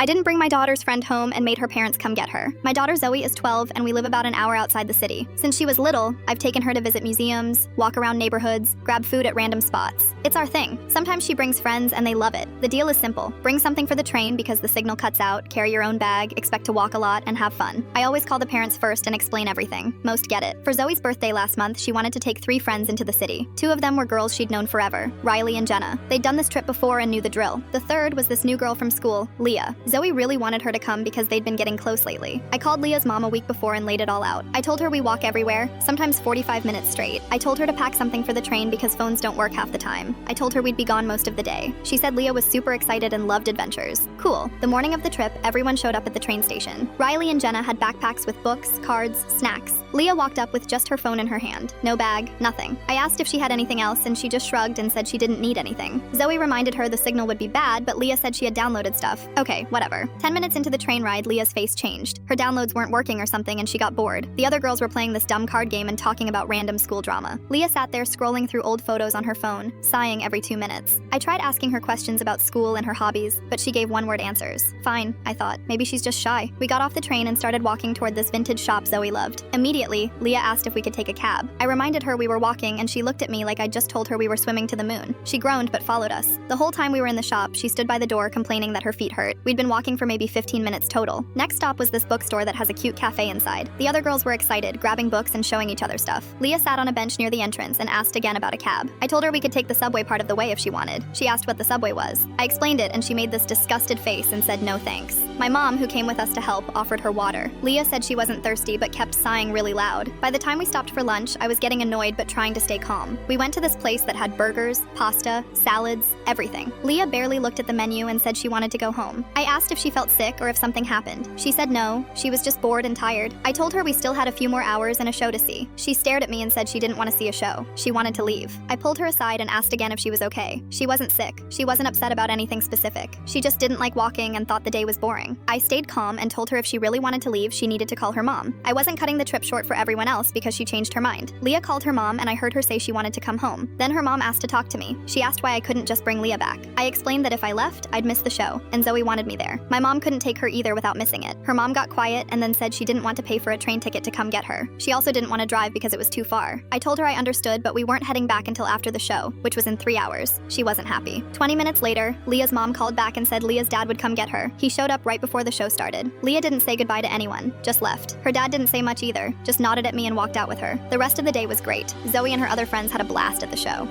I didn't bring my daughter's friend home and made her parents come get her. My daughter Zoe is 12 and we live about an hour outside the city. Since she was little, I've taken her to visit museums, walk around neighborhoods, grab food at random spots. It's our thing. Sometimes she brings friends and they love it. The deal is simple. Bring something for the train because the signal cuts out, carry your own bag, expect to walk a lot, and have fun. I always call the parents first and explain everything. Most get it. For Zoe's birthday last month, she wanted to take 3 friends into the city. 2 of them were girls she'd known forever, Riley and Jenna. They'd done this trip before and knew the drill. The third was this new girl from school, Leah. Zoe really wanted her to come because they'd been getting close lately. I called Leah's mom a week before and laid it all out. I told her we walk everywhere, sometimes 45 minutes straight. I told her to pack something for the train because phones don't work half the time. I told her we'd be gone most of the day. She said Leah was super excited and loved adventures. Cool. The morning of the trip, everyone showed up at the train station. Riley and Jenna had backpacks with books, cards, snacks. Leah walked up with just her phone in her hand. No bag, nothing. I asked if she had anything else and she just shrugged and said she didn't need anything. Zoe reminded her the signal would be bad, but Leah said she had downloaded stuff. Okay, whatever. 10 minutes into the train ride, Leah's face changed. Her downloads weren't working or something and she got bored. The other girls were playing this dumb card game and talking about random school drama. Leah sat there scrolling through old photos on her phone, sighing every 2 minutes. I tried asking her questions about school and her hobbies, but she gave one-word answers. Fine, I thought. Maybe she's just shy. We got off the train and started walking toward this vintage shop Zoe loved. Immediately, Leah asked if we could take a cab. I reminded her we were walking and she looked at me like I'd just told her we were swimming to the moon. She groaned but followed us. The whole time we were in the shop, she stood by the door complaining that her feet hurt. We'd been walking for maybe 15 minutes total. Next stop was this bookstore that has a cute cafe inside. The other girls were excited, grabbing books and showing each other stuff. Leah sat on a bench near the entrance and asked again about a cab. I told her we could take the subway part of the way if she wanted. She asked what the subway was. I explained it and she made this disgusted face and said no thanks. My mom, who came with us to help, offered her water. Leah said she wasn't thirsty but kept sighing really loud. By the time we stopped for lunch, I was getting annoyed but trying to stay calm. We went to this place that had burgers, pasta, salads, everything. Leah barely looked at the menu and said she wanted to go home. I asked if she felt sick or if something happened. She said no, she was just bored and tired. I told her we still had a few more hours and a show to see. She stared at me and said she didn't want to see a show. She wanted to leave. I pulled her aside and asked again if she was okay. She wasn't sick. She wasn't upset about anything specific. She just didn't like walking and thought the day was boring. I stayed calm and told her if she really wanted to leave, she needed to call her mom. I wasn't cutting the trip short for everyone else because she changed her mind. Leah called her mom and I heard her say she wanted to come home. Then her mom asked to talk to me. She asked why I couldn't just bring Leah back. I explained that if I left, I'd miss the show, and Zoe wanted me there. My mom couldn't take her either without missing it. Her mom got quiet and then said she didn't want to pay for a train ticket to come get her. She also didn't want to drive because it was too far. I told her I understood, but we weren't heading back until after the show, which was in 3 hours. She wasn't happy. 20 minutes later, Leah's mom called back and said Leah's dad would come get her. He showed up right before the show started. Leah didn't say goodbye to anyone, just left. Her dad didn't say much either, just nodded at me and walked out with her. The rest of the day was great. Zoe and her other friends had a blast at the show.